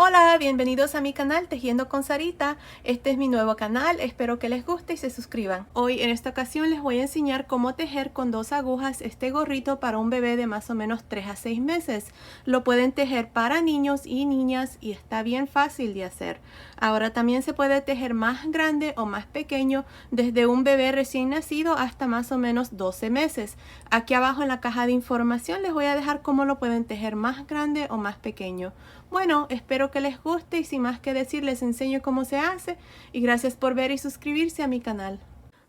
Hola, bienvenidos a mi canal Tejiendo con Sarita. Este es mi nuevo canal, espero que les guste y se suscriban. Hoy en esta ocasión les voy a enseñar cómo tejer con 2 agujas este gorrito para un bebé de más o menos 3 a 6 meses. Lo pueden tejer para niños y niñas y está bien fácil de hacer. Ahora también se puede tejer más grande o más pequeño, desde un bebé recién nacido hasta más o menos 12 meses. Aquí abajo en la caja de información les voy a dejar cómo lo pueden tejer más grande o más pequeño. Bueno, espero que les guste y sin más que decir les enseño cómo se hace y gracias por ver y suscribirse a mi canal.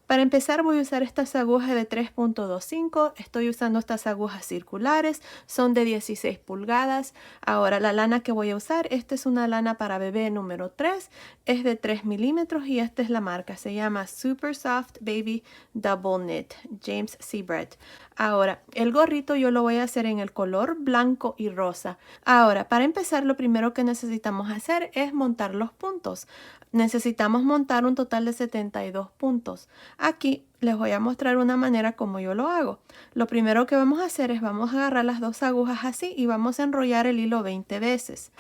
Para empezar voy a usar estas agujas de 3.25, estoy usando estas agujas circulares, son de 16 pulgadas. Ahora la lana que voy a usar, esta es una lana para bebé número 3, es de 3 milímetros y esta es la marca, se llama Super Soft Baby Double Knit, James C. Brett. Ahora, el gorrito yo lo voy a hacer en el color blanco y rosa. Ahora, para empezar lo primero que necesitamos hacer es montar los puntos. Necesitamos montar un total de 72 puntos. Aquí les voy a mostrar una manera como yo lo hago. Lo primero que vamos a hacer es vamos a agarrar las 2 agujas así y vamos a enrollar el hilo 20 veces.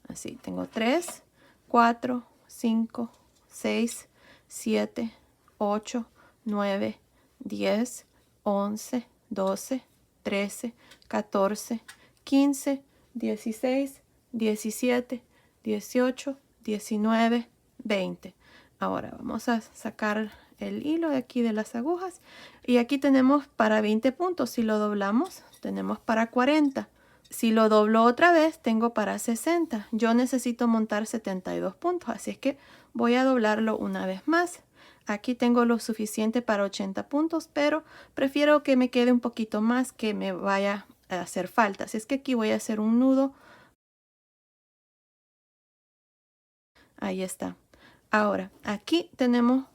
Así, tengo 3, 4, 5, 6, 7, 8, 9, 10, 11, 12, 13, 14, 15, 16, 17, 18, 19, 20. Ahora vamos a sacar el hilo de aquí de las agujas y aquí tenemos para 20 puntos. Si lo doblamos tenemos para 40. Si lo doblo otra vez tengo para 60. Yo necesito montar 72 puntos, así es que voy a doblarlo una vez más. Aquí tengo lo suficiente para 80 puntos, pero prefiero que me quede un poquito más, que me vaya a hacer falta. Así es que aquí voy a hacer un nudo. Ahí está. Ahora, aquí tenemos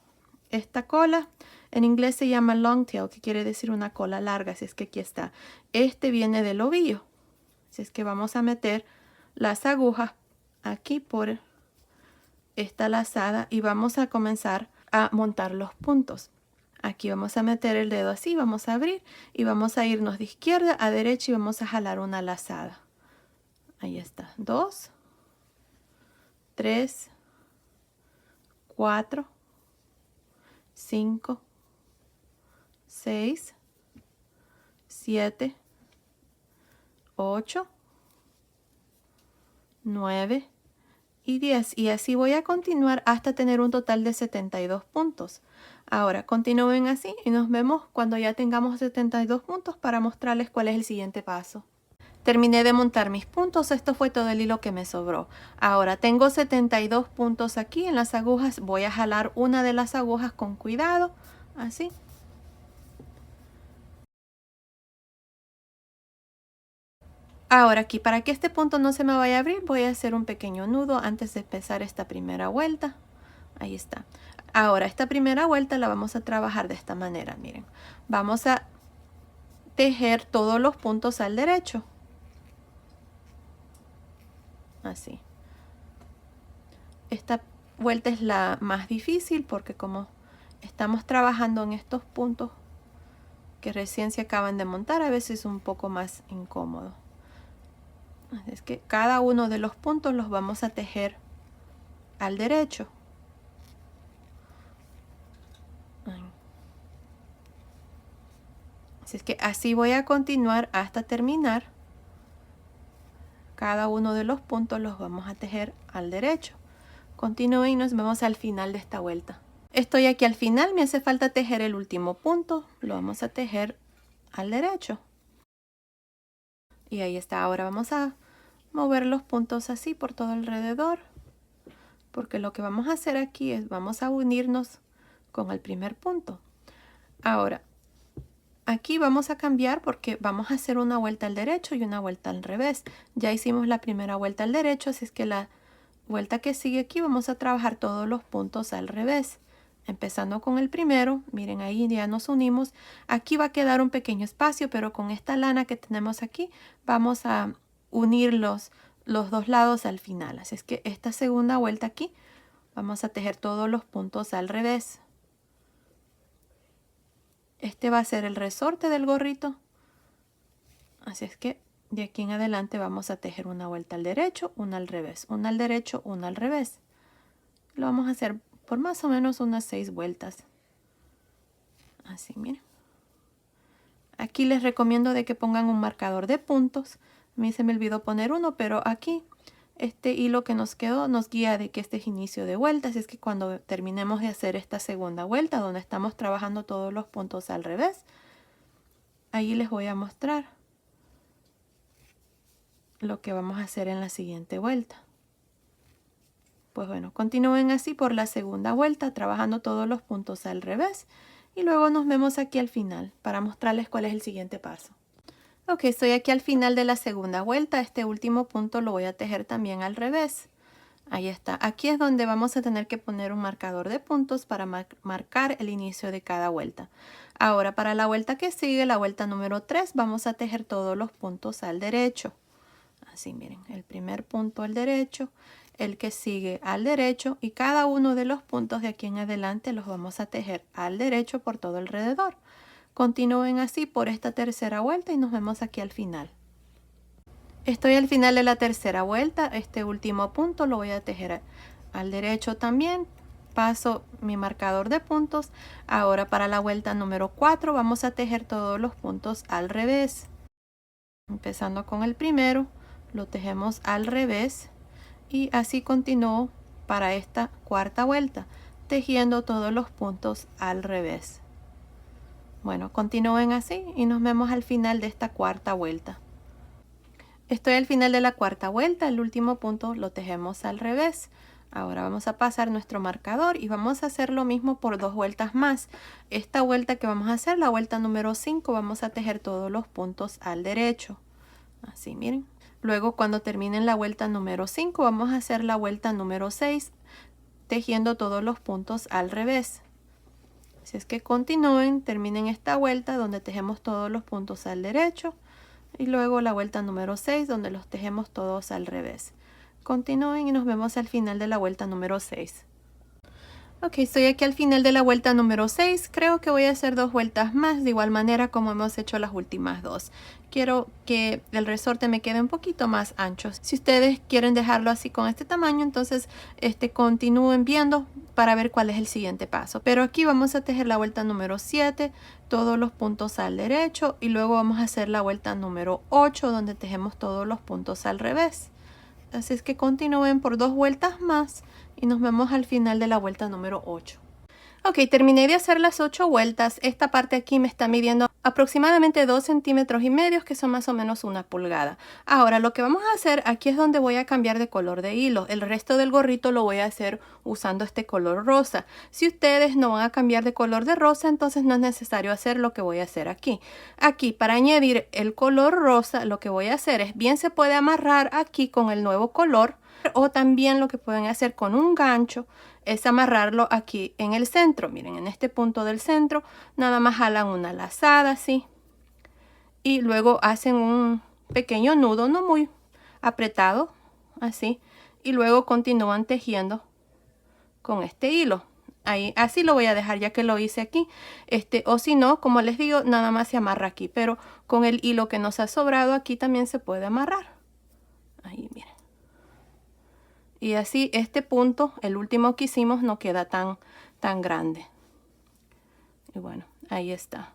esta cola. En inglés se llama long tail, que quiere decir una cola larga. Así es que aquí está. Este viene del ovillo. Así es que vamos a meter las agujas aquí por esta lazada y vamos a comenzar a montar los puntos. Aquí vamos a meter el dedo así, vamos a abrir y vamos a irnos de izquierda a derecha y vamos a jalar una lazada. Ahí está. 2, 3, 4, 5, 6, 7, 8, 9 y 10. Y así voy a continuar hasta tener un total de 72 puntos. Ahora continúen así y nos vemos cuando ya tengamos 72 puntos para mostrarles cuál es el siguiente paso. Terminé de montar mis puntos, esto fue todo el hilo que me sobró. Ahora tengo 72 puntos aquí en las agujas, voy a jalar una de las agujas con cuidado, así. Ahora aquí, para que este punto no se me vaya a abrir, voy a hacer un pequeño nudo antes de empezar esta primera vuelta. Ahí está. Ahora esta primera vuelta la vamos a trabajar de esta manera, miren. Vamos a tejer todos los puntos al derecho. Así. Esta vuelta es la más difícil porque como estamos trabajando en estos puntos que recién se acaban de montar, a veces es un poco más incómodo. Es que cada uno de los puntos los vamos a tejer al derecho. Así es que así voy a continuar hasta terminar. Cada uno de los puntos los vamos a tejer al derecho. Continúen y nos vemos al final de esta vuelta. Estoy aquí al final, me hace falta tejer el último punto. Lo vamos a tejer al derecho. Y ahí está. Ahora vamos a mover los puntos así por todo alrededor. Porque lo que vamos a hacer aquí es, vamos a unirnos con el primer punto. Ahora, aquí vamos a cambiar porque vamos a hacer una vuelta al derecho y una vuelta al revés. Ya hicimos la primera vuelta al derecho, así es que la vuelta que sigue aquí vamos a trabajar todos los puntos al revés. Empezando con el primero, miren ahí ya nos unimos. Aquí va a quedar un pequeño espacio, pero con esta lana que tenemos aquí vamos a unir los dos lados al final. Así es que esta segunda vuelta aquí vamos a tejer todos los puntos al revés. Este va a ser el resorte del gorrito. Así es que De aquí en adelante vamos a tejer una vuelta al derecho, una al revés, una al derecho, una al revés. Lo vamos a hacer por más o menos unas 6 vueltas. Así, miren. Aquí les recomiendo de que pongan un marcador de puntos. A mí se me olvidó poner uno, pero aquí este hilo que nos quedó nos guía de que este es inicio de vuelta. Así es que cuando terminemos de hacer esta segunda vuelta, donde estamos trabajando todos los puntos al revés, ahí les voy a mostrar lo que vamos a hacer en la siguiente vuelta. Pues bueno, continúen así por la segunda vuelta, trabajando todos los puntos al revés. Y luego nos vemos aquí al final para mostrarles cuál es el siguiente paso. Ok, estoy aquí al final de la segunda vuelta. Este último punto lo voy a tejer también al revés. Ahí está. Aquí es donde vamos a tener que poner un marcador de puntos para marcar el inicio de cada vuelta. Ahora para la vuelta que sigue, la vuelta número 3, vamos a tejer todos los puntos al derecho. Así miren, el primer punto al derecho, el que sigue al derecho y cada uno de los puntos de aquí en adelante los vamos a tejer al derecho por todo alrededor. Continúen así por esta tercera vuelta y nos vemos aquí al final. Estoy al final de la tercera vuelta. Este último punto lo voy a tejer al derecho también. Paso mi marcador de puntos. Ahora para la vuelta número 4 vamos a tejer todos los puntos al revés. Empezando con el primero, lo tejemos al revés y así continúo para esta cuarta vuelta, tejiendo todos los puntos al revés. Bueno, continúen así y nos vemos al final de esta cuarta vuelta. Estoy al final de la cuarta vuelta, el último punto lo tejemos al revés. Ahora vamos a pasar nuestro marcador y vamos a hacer lo mismo por 2 vueltas más. Esta vuelta que vamos a hacer, la vuelta número 5, vamos a tejer todos los puntos al derecho. Así, miren. Luego cuando terminen la vuelta número 5, vamos a hacer la vuelta número 6, tejiendo todos los puntos al revés. Así es que continúen, terminen esta vuelta donde tejemos todos los puntos al derecho. Y luego la vuelta número 6 donde los tejemos todos al revés. Continúen y nos vemos al final de la vuelta número 6. Ok, estoy aquí al final de la vuelta número 6. Creo que voy a hacer 2 vueltas más, de igual manera como hemos hecho las últimas 2. Quiero que el resorte me quede un poquito más ancho. Si ustedes quieren dejarlo así con este tamaño, entonces continúen viendo para ver cuál es el siguiente paso. Pero aquí vamos a tejer la vuelta número 7, todos los puntos al derecho, y luego vamos a hacer la vuelta número 8, donde tejemos todos los puntos al revés. Así es que continúen por 2 vueltas más y nos vemos al final de la vuelta número 8. Ok, terminé de hacer las 8 vueltas. Esta parte aquí me está midiendo aproximadamente 2,5 centímetros, que son más o menos 1 pulgada. Ahora lo que vamos a hacer, aquí es donde voy a cambiar de color de hilo. El resto del gorrito lo voy a hacer usando este color rosa. Si ustedes no van a cambiar de color de rosa, entonces no es necesario hacer lo que voy a hacer aquí. Aquí, para añadir el color rosa, lo que voy a hacer es, bien se puede amarrar aquí con el nuevo color, o también lo que pueden hacer con un gancho es amarrarlo aquí en el centro. Miren, en este punto del centro nada más jalan una lazada así y luego hacen un pequeño nudo, no muy apretado, así, y luego continúan tejiendo con este hilo. Ahí, así lo voy a dejar ya que lo hice aquí. O si no, como les digo, nada más se amarra aquí, pero con el hilo que nos ha sobrado aquí también se puede amarrar. Ahí, miren. Y así este punto, el último que hicimos, no queda tan grande. Y bueno, ahí está.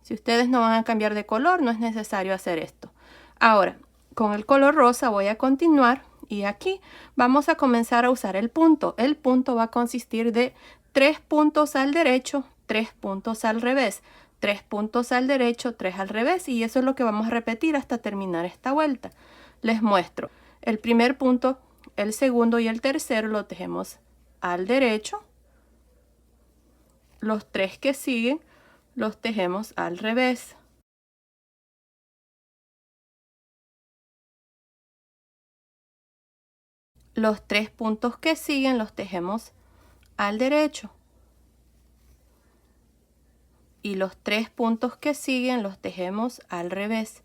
Si ustedes no van a cambiar de color, no es necesario hacer esto. Ahora, con el color rosa voy a continuar y aquí vamos a comenzar a usar el punto. El punto va a consistir de 3 puntos al derecho, 3 puntos al revés, 3 puntos al derecho, 3 al revés, y eso es lo que vamos a repetir hasta terminar esta vuelta. Les muestro. El primer punto, el segundo y el tercero lo tejemos al derecho. Los 3 que siguen los tejemos al revés. Los 3 puntos que siguen los tejemos al derecho. Y los 3 puntos que siguen los tejemos al revés.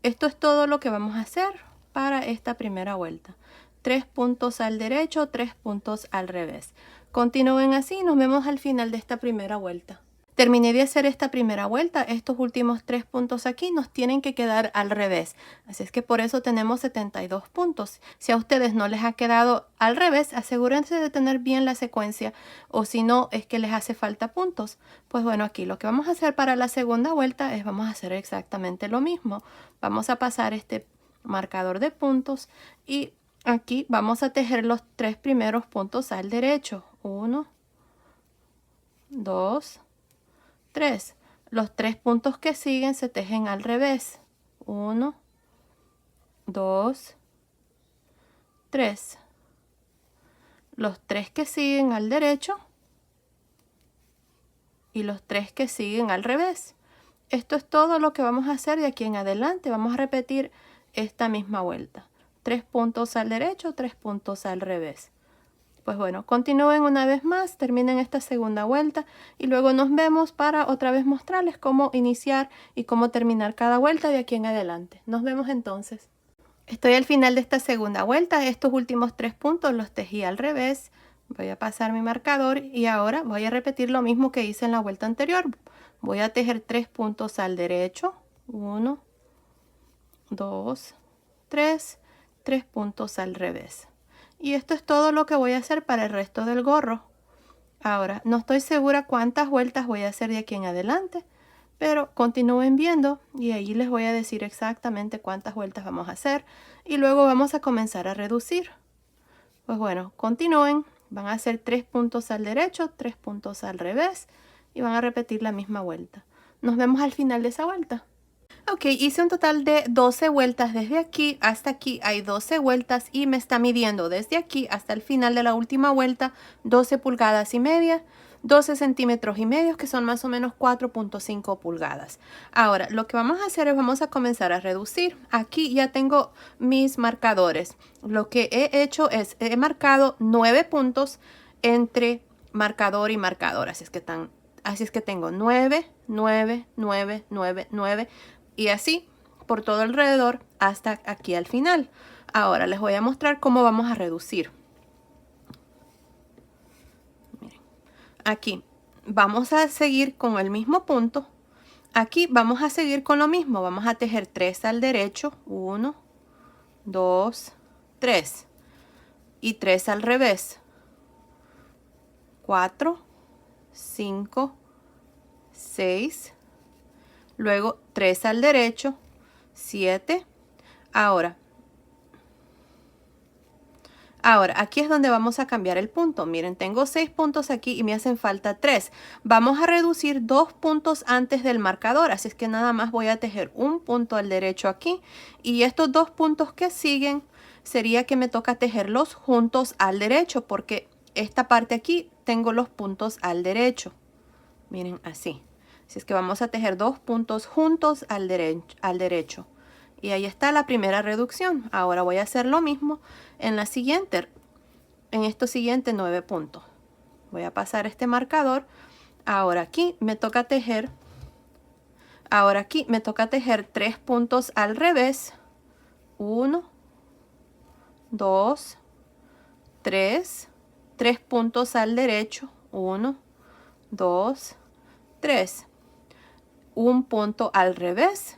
Esto es todo lo que vamos a hacer para esta primera vuelta. 3 puntos al derecho, 3 puntos al revés. Continúen así y nos vemos al final de esta primera vuelta. Terminé de hacer esta primera vuelta. Estos últimos 3 puntos aquí nos tienen que quedar al revés. Así es que por eso tenemos 72 puntos. Si a ustedes no les ha quedado al revés, asegúrense de tener bien la secuencia. O si no, es que les hace falta puntos. Pues bueno, aquí lo que vamos a hacer para la segunda vuelta es vamos a hacer exactamente lo mismo. Vamos a pasar este marcador de puntos y aquí vamos a tejer los 3 primeros puntos al derecho. 1, 2, 3. Los 3 puntos que siguen se tejen al revés. 1, 2, 3. Los 3 que siguen al derecho y los 3 que siguen al revés. Esto es todo lo que vamos a hacer de aquí en adelante. Vamos a repetir esta misma vuelta. 3 puntos al derecho, 3 puntos al revés. Pues bueno, continúen una vez más, terminen esta segunda vuelta y luego nos vemos para otra vez mostrarles cómo iniciar y cómo terminar cada vuelta de aquí en adelante. Nos vemos entonces. Estoy al final de esta segunda vuelta. Estos últimos 3 puntos los tejí al revés. Voy a pasar mi marcador y ahora voy a repetir lo mismo que hice en la vuelta anterior. Voy a tejer 3 puntos al derecho. 1, 2, 3. 3 puntos al revés. Y esto es todo lo que voy a hacer para el resto del gorro. Ahora, no estoy segura cuántas vueltas voy a hacer de aquí en adelante, pero continúen viendo y ahí les voy a decir exactamente cuántas vueltas vamos a hacer y luego vamos a comenzar a reducir. Pues bueno, continúen. Van a hacer 3 puntos al derecho, 3 puntos al revés y van a repetir la misma vuelta. Nos vemos al final de esa vuelta. Ok, hice un total de 12 vueltas desde aquí hasta aquí. Hay 12 vueltas y me está midiendo desde aquí hasta el final de la última vuelta 12 pulgadas y media, 12 centímetros y medio, que son más o menos 4.5 pulgadas. Ahora, lo que vamos a hacer es vamos a comenzar a reducir. Aquí ya tengo mis marcadores. Lo que he hecho es, he marcado 9 puntos entre marcador y marcador. Así es que tengo 9, 9, 9, 9, 9. Y así por todo alrededor hasta aquí al final. Ahora les voy a mostrar cómo vamos a reducir. Miren, aquí vamos a seguir con el mismo punto. Aquí vamos a seguir con lo mismo. Vamos a tejer 3 al derecho. 1, 2, 3. Y 3 al revés. 4, 5, 6. Luego 3 al derecho, 7. Ahora aquí es donde vamos a cambiar el punto. Miren, tengo 6 puntos aquí y me hacen falta 3. Vamos a reducir 2 puntos antes del marcador, así es que nada más voy a tejer un punto al derecho aquí. Y estos 2 puntos que siguen sería que me toca tejerlos juntos al derecho, porque esta parte aquí tengo los puntos al derecho. Miren, así. Así es que vamos a tejer 2 puntos juntos al derecho. Y ahí está la primera reducción. Ahora voy a hacer lo mismo en estos siguientes 9 puntos. Voy a pasar este marcador. Ahora aquí me toca tejer 3 puntos al revés. 1, 2, 3. 3 puntos al derecho. 1, 2, 3. Un punto al revés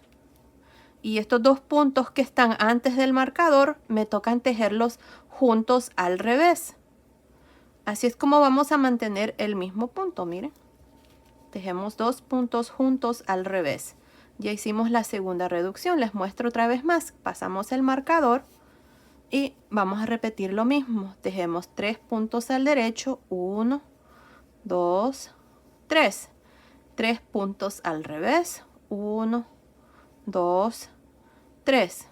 y estos 2 puntos que están antes del marcador me tocan tejerlos juntos al revés. Así es como vamos a mantener el mismo punto. Miren, tejemos 2 puntos juntos al revés. Ya hicimos la segunda reducción. Les muestro otra vez más. Pasamos el marcador y vamos a repetir lo mismo. Tejemos 3 puntos al derecho. 1, 2, 3. 3 puntos al revés. 1, 2, 3.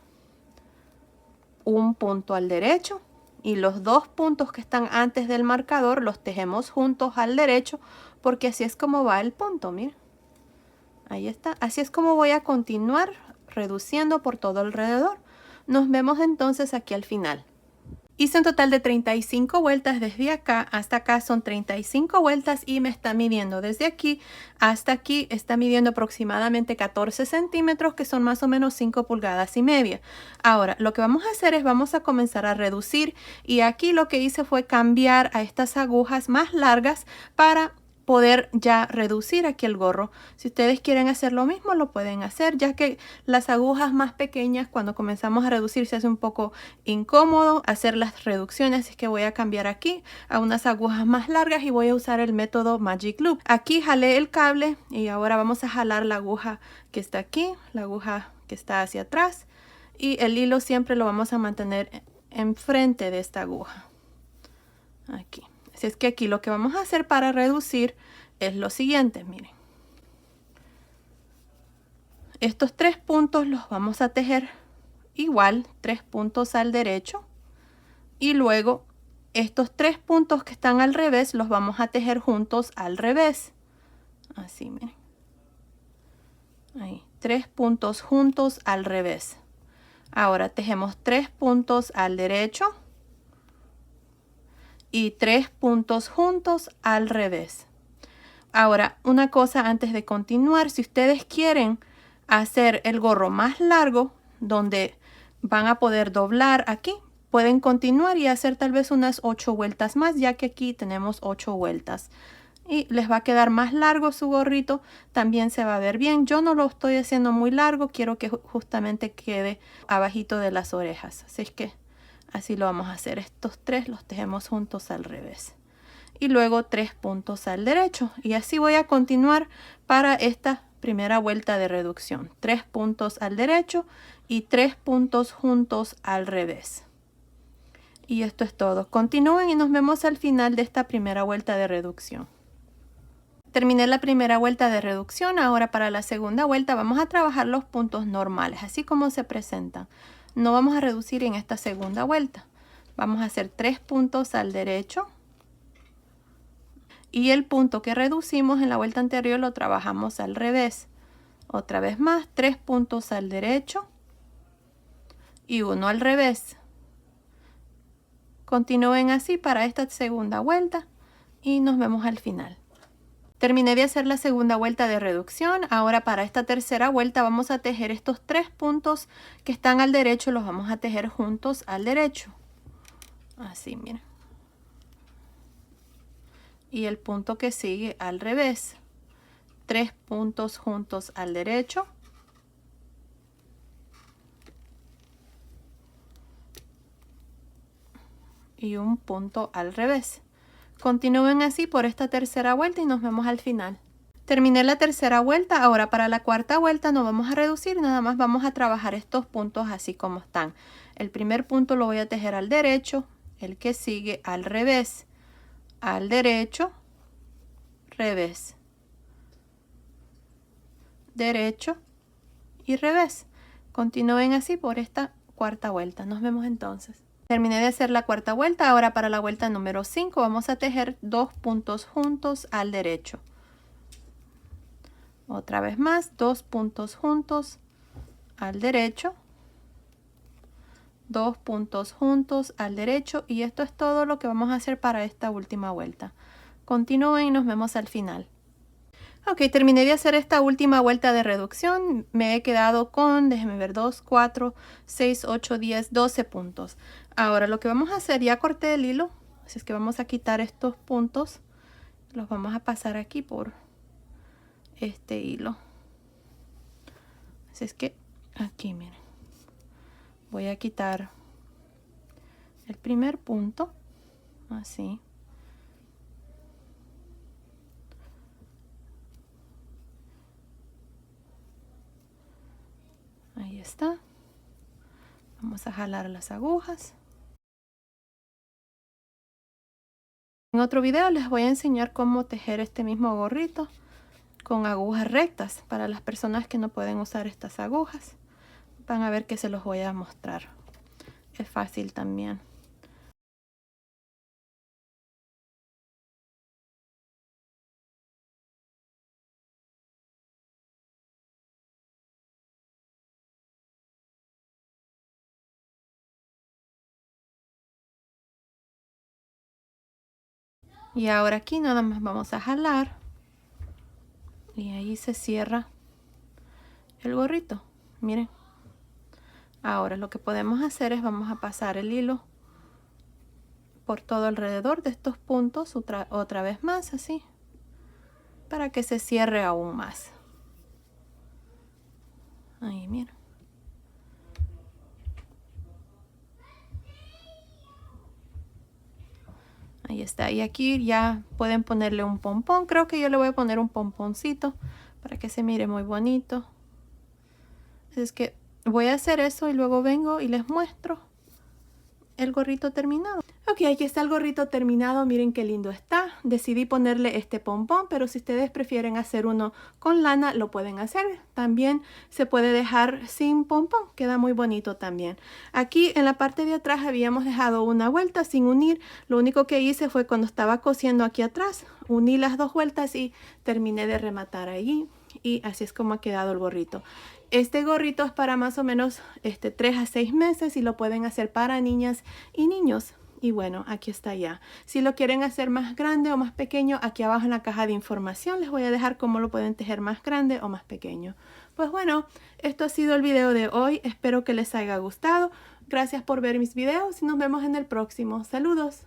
Un punto al derecho. Y los 2 puntos que están antes del marcador los tejemos juntos al derecho, porque así es como va el punto. Miren. Ahí está. Así es como voy a continuar reduciendo por todo alrededor. Nos vemos entonces aquí al final. Hice un total de 35 vueltas desde acá hasta acá, son 35 vueltas y me está midiendo desde aquí hasta aquí, está midiendo aproximadamente 14 centímetros, que son más o menos 5 pulgadas y media. Ahora, lo que vamos a hacer es vamos a comenzar a reducir y aquí lo que hice fue cambiar a estas agujas más largas para poder ya reducir aquí el gorro. Si ustedes quieren hacer lo mismo, lo pueden hacer, ya que las agujas más pequeñas, cuando comenzamos a reducir, se hace un poco incómodo hacer las reducciones. Así que voy a cambiar aquí a unas agujas más largas y voy a usar el método Magic Loop. Aquí jalé el cable y ahora vamos a jalar la aguja que está aquí, la aguja que está hacia atrás, y el hilo siempre lo vamos a mantener enfrente de esta aguja. Aquí. Así es que aquí lo que vamos a hacer para reducir es lo siguiente, miren. Estos 3 puntos los vamos a tejer igual, 3 puntos al derecho. Y luego estos 3 puntos que están al revés los vamos a tejer juntos al revés. Así, miren. Ahí, 3 puntos juntos al revés. Ahora tejemos 3 puntos al derecho. Y 3 puntos juntos al revés. Ahora, una cosa antes de continuar, si ustedes quieren hacer el gorro más largo, donde van a poder doblar aquí, pueden continuar y hacer tal vez unas 8 vueltas más, ya que aquí tenemos 8 vueltas. Y les va a quedar más largo su gorrito, también se va a ver bien. Yo no lo estoy haciendo muy largo, quiero que justamente quede abajito de las orejas. Así es que así lo vamos a hacer. Estos 3 los tejemos juntos al revés. Y luego 3 puntos al derecho. Y así voy a continuar para esta primera vuelta de reducción. 3 puntos al derecho y 3 puntos juntos al revés. Y esto es todo. Continúen y nos vemos al final de esta primera vuelta de reducción. Terminé la primera vuelta de reducción. Ahora para la segunda vuelta vamos a trabajar los puntos normales, así como se presentan. No vamos a reducir en esta segunda vuelta. Vamos a hacer 3 puntos al derecho. Y el punto que reducimos en la vuelta anterior lo trabajamos al revés. Otra vez más, 3 puntos al derecho y 1 al revés. Continúen así para esta segunda vuelta y nos vemos al final. Terminé de hacer la segunda vuelta de reducción. Ahora para esta tercera vuelta vamos a tejer estos 3 puntos que están al derecho, los vamos a tejer juntos al derecho. Así, miren. Y el punto que sigue al revés. 3 puntos juntos al derecho. Y un punto al revés. Continúen así por esta tercera vuelta y nos vemos al final. Terminé la tercera vuelta. Ahora para la cuarta vuelta no vamos a reducir, nada más vamos a trabajar estos puntos así como están. El primer punto lo voy a tejer al derecho, el que sigue al revés, al derecho, revés, derecho y revés. Continúen así por esta cuarta vuelta. Nos vemos entonces. Terminé de hacer la cuarta vuelta. Ahora para la vuelta número 5 vamos a tejer 2 puntos juntos al derecho. Otra vez más, 2 puntos juntos al derecho. 2 puntos juntos al derecho. Y esto es todo lo que vamos a hacer para esta última vuelta. Continúen y nos vemos al final. Ok, terminé de hacer esta última vuelta de reducción. Me he quedado con, déjenme ver, 2, 4, 6, 8, 10, 12 puntos. Ahora lo que vamos a hacer, ya corté el hilo, así es que vamos a quitar estos puntos. Los vamos a pasar aquí por este hilo. Así es que aquí, miren. Voy a quitar el primer punto, así. Ahí está. Vamos a jalar las agujas. En otro video les voy a enseñar cómo tejer este mismo gorrito con agujas rectas para las personas que no pueden usar estas agujas. Van a ver que se los voy a mostrar. Es fácil también. Y ahora aquí nada más vamos a jalar y ahí se cierra el gorrito. Miren. Ahora lo que podemos hacer es vamos a pasar el hilo por todo alrededor de estos puntos otra vez más así. para que se cierre aún más. Ahí, mira. Ahí está. Y aquí ya pueden ponerle un pompón. Creo que yo le voy a poner un pomponcito para que se mire muy bonito. Es que voy a hacer eso y luego vengo y les muestro el gorrito terminado. Ok, aquí está el gorrito terminado. Miren qué lindo está. Decidí ponerle este pompón, pero si ustedes prefieren hacer uno con lana, lo pueden hacer. También se puede dejar sin pompón. Queda muy bonito también. Aquí en la parte de atrás habíamos dejado una vuelta sin unir. Lo único que hice fue cuando estaba cosiendo aquí atrás, uní las dos vueltas y terminé de rematar allí. Y así es como ha quedado el gorrito. Este gorrito es para más o menos 3 a 6 meses y lo pueden hacer para niñas y niños. Y bueno, aquí está ya. Si lo quieren hacer más grande o más pequeño, aquí abajo en la caja de información les voy a dejar cómo lo pueden tejer más grande o más pequeño. Pues bueno, esto ha sido el video de hoy. Espero que les haya gustado. Gracias por ver mis videos y nos vemos en el próximo. Saludos.